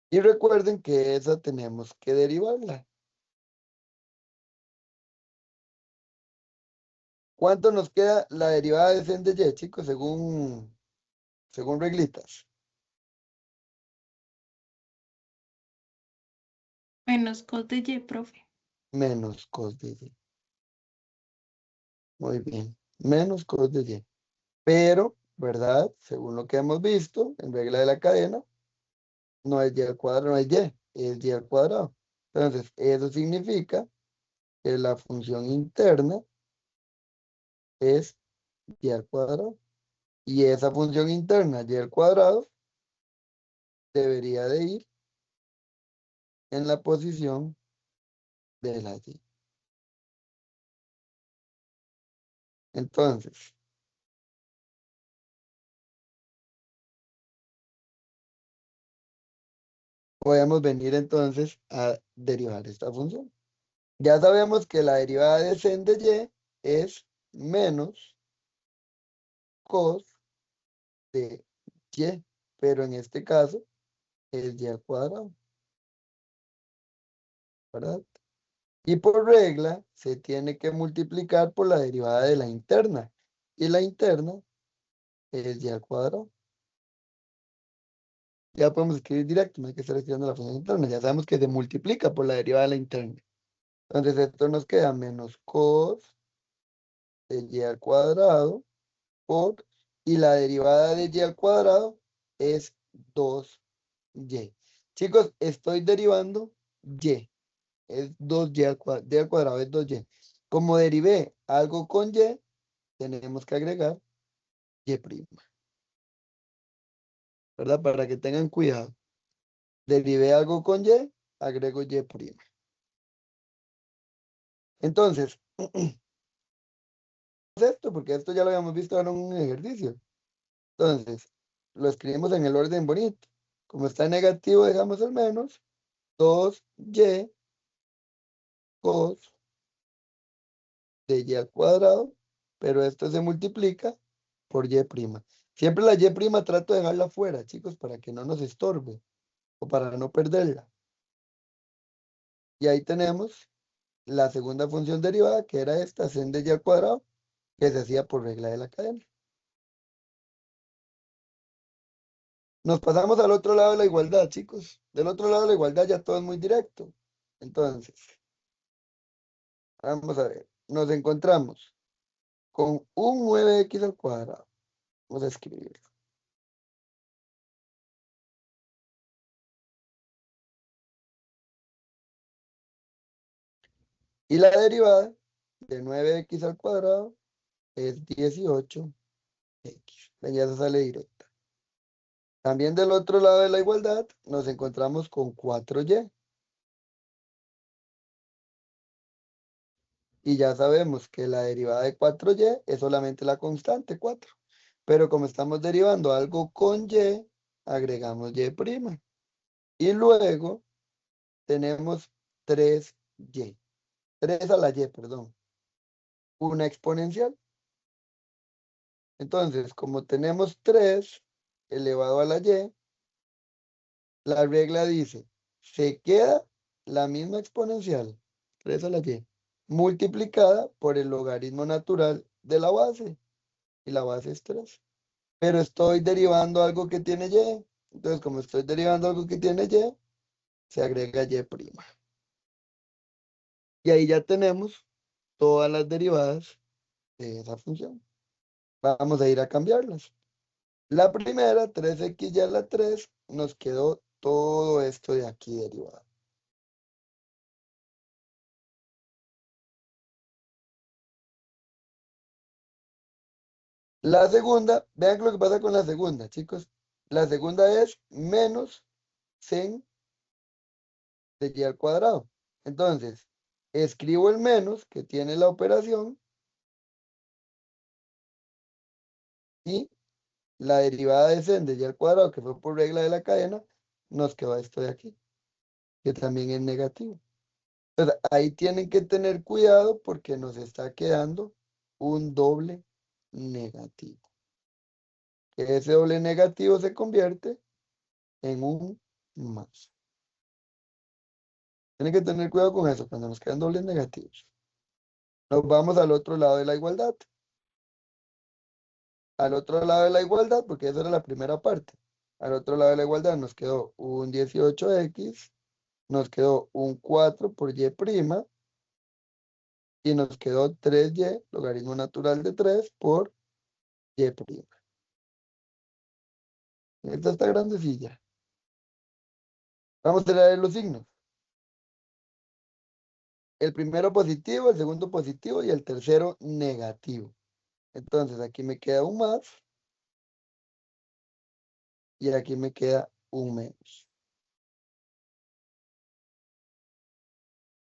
Y recuerden que esa tenemos que derivarla. ¿Cuánto nos queda la derivada de sen de y, chicos, según reglitas? Menos cos de Y, profe. Menos cos de y. Muy bien. Menos cos de y. Pero, ¿verdad? Según lo que hemos visto en regla de la cadena, no es y al cuadrado, no es y al cuadrado. Entonces, eso significa que la función interna es y al cuadrado. Y esa función interna y al cuadrado debería de ir en la posición de la y. Entonces, podemos venir entonces a derivar esta función. Ya sabemos que la derivada de sen de y es menos cos de y, pero en este caso es y al cuadrado, ¿verdad? Y por regla se tiene que multiplicar por la derivada de la interna. Y la interna es y al cuadrado. Ya podemos escribir directo, no hay que estar escribiendo la función interna. Ya sabemos que se multiplica por la derivada de la interna. Entonces esto nos queda menos cos de y al cuadrado por, y la derivada de y al cuadrado es 2y. Chicos, estoy derivando y. Es 2y al cuadrado. Y al cuadrado es 2y. Como derivé algo con y, tenemos que agregar y'. ¿Verdad? Para que tengan cuidado. Derivé algo con y, agrego y'. Entonces, esto, porque esto ya lo habíamos visto en un ejercicio. Entonces, lo escribimos en el orden bonito. Como está negativo, dejamos el menos. 2y cos de y al cuadrado, pero esto se multiplica por y prima. Siempre la y prima trato de dejarla fuera, chicos, para que no nos estorbe o para no perderla. Y ahí tenemos la segunda función derivada, que era esta, sen de y al cuadrado, que se hacía por regla de la cadena. Nos pasamos al otro lado de la igualdad, chicos. Del otro lado de la igualdad ya todo es muy directo. Entonces, vamos a ver. Nos encontramos con un 9x al cuadrado. Vamos a escribirlo. Y la derivada de 9x al cuadrado es 18x. Ya se sale directa. También del otro lado de la igualdad nos encontramos con 4y. Y ya sabemos que la derivada de 4y es solamente la constante 4. Pero como estamos derivando algo con y, agregamos y prima. Y luego tenemos 3y. 3 a la y, perdón. Una exponencial. Entonces, como tenemos 3 elevado a la y, la regla dice, se queda la misma exponencial, 3 a la y, multiplicada por el logaritmo natural de la base. Y la base es 3. Pero estoy derivando algo que tiene y. Entonces, como estoy derivando algo que tiene y, se agrega y prima. Y ahí ya tenemos todas las derivadas de esa función. Vamos a ir a cambiarlas. La primera, 3x y a la 3, nos quedó todo esto de aquí derivado. La segunda, vean lo que pasa con la segunda, chicos. La segunda es menos sen de y al cuadrado. Entonces, escribo el menos que tiene la operación y la derivada de sen de y al cuadrado, que fue por regla de la cadena, nos quedó esto de aquí, que también es negativo. Entonces, ahí tienen que tener cuidado porque nos está quedando un doble negativo. Que ese doble negativo se convierte en un más. Tienen que tener cuidado con eso cuando nos quedan dobles negativos. Nos vamos al otro lado de la igualdad. Al otro lado de la igualdad, porque esa era la primera parte. Al otro lado de la igualdad nos quedó un 18x, nos quedó un 4 por y prima, y nos quedó 3y, logaritmo natural de 3 por y prima. Esta está grandecilla. Vamos a leer los signos. El primero positivo, el segundo positivo y el tercero negativo. Entonces aquí me queda un más y aquí me queda un menos.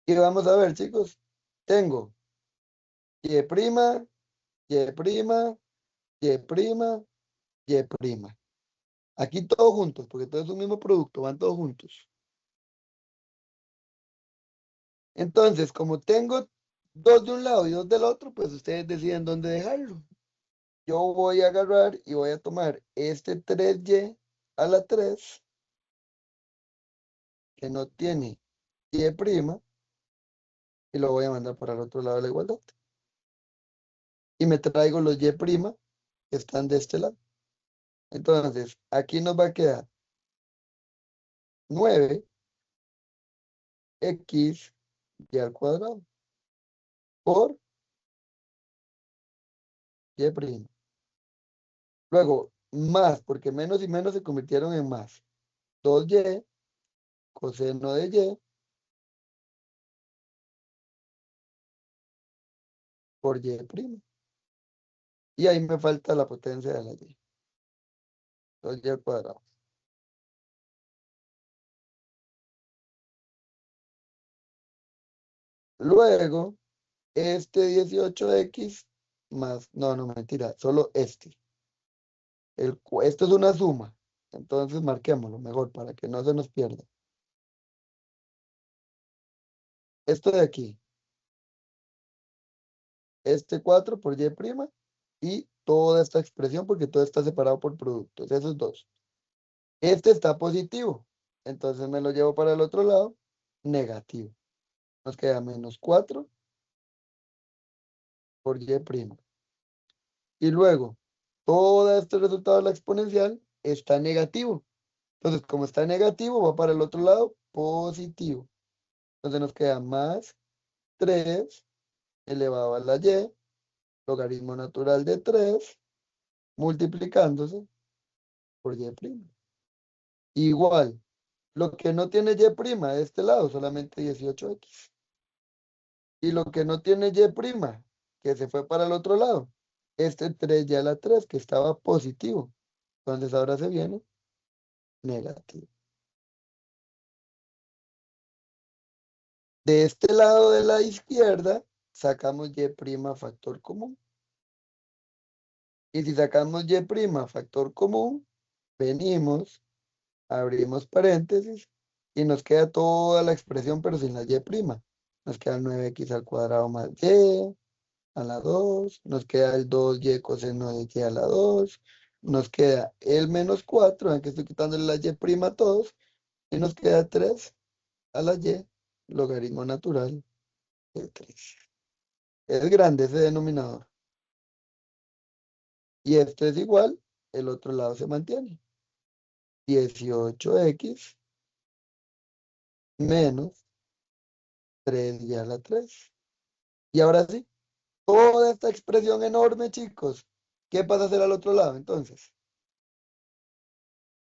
Y vamos a ver, chicos. Tengo y prima, y prima, y prima, y prima. Aquí todos juntos, porque todo es un mismo producto, van todos juntos. Entonces, como tengo dos de un lado y dos del otro, pues ustedes deciden dónde dejarlo. Yo voy a agarrar y voy a tomar este 3y a la 3, que no tiene y prima, y lo voy a mandar para el otro lado de la igualdad. Y me traigo los y prima que están de este lado. Entonces, aquí nos va a quedar 9x y al cuadrado por y prima. Luego, más, porque menos y menos se convirtieron en más. 2y coseno de y por y prima. Y ahí me falta la potencia de la y. 2y al cuadrado. Luego, este 18x más, no, mentira, solo este. Esto es una suma. Entonces marquémoslo mejor para que no se nos pierda. Esto de aquí, este 4 por y' y toda esta expresión porque todo está separado por productos, esos dos. Este está positivo, entonces me lo llevo para el otro lado, negativo. Nos queda menos 4 por y'. Y luego, todo este resultado de la exponencial está negativo. Entonces, como está negativo, va para el otro lado, positivo. Entonces nos queda más 3 elevado a la y, logaritmo natural de 3, multiplicándose por y'. Igual, lo que no tiene y' de este lado, solamente 18x. Y lo que no tiene y', que se fue para el otro lado, este 3y a la 3, que estaba positivo. Entonces ahora se viene negativo. De este lado de la izquierda, sacamos y' factor común. Y si sacamos y' factor común, venimos, abrimos paréntesis, y nos queda toda la expresión, pero sin la y'. Nos queda 9x al cuadrado más y a la 2, nos queda el 2y coseno de y a la 2, nos queda el menos 4, ven que estoy quitándole la y' a todos, y nos queda 3 a la y, logaritmo natural de 3. Es grande ese denominador. Y esto es igual, el otro lado se mantiene. 18x menos 3y a la 3. Y ahora sí, toda esta expresión enorme, chicos, ¿qué pasa a hacer al otro lado entonces?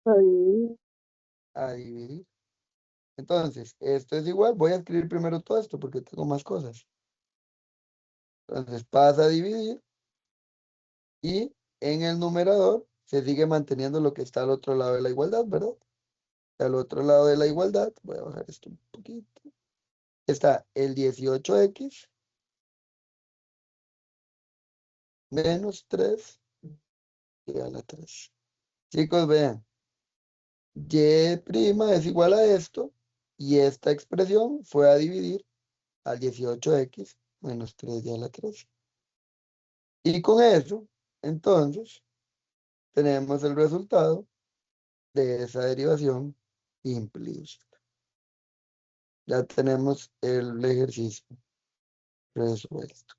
Ahí, A dividir. Entonces, esto es igual, voy a escribir primero todo esto porque tengo más cosas. Entonces, pasa a dividir y en el numerador se sigue manteniendo lo que está al otro lado de la igualdad, ¿verdad? Al otro lado de la igualdad, voy a bajar esto un poquito, está el 18x menos 3 y a la 3. Chicos, vean, y' es igual a esto y esta expresión fue a dividir al 18x menos 3y a la 3. Y con eso, entonces, tenemos el resultado de esa derivación implícita. Ya tenemos el ejercicio resuelto.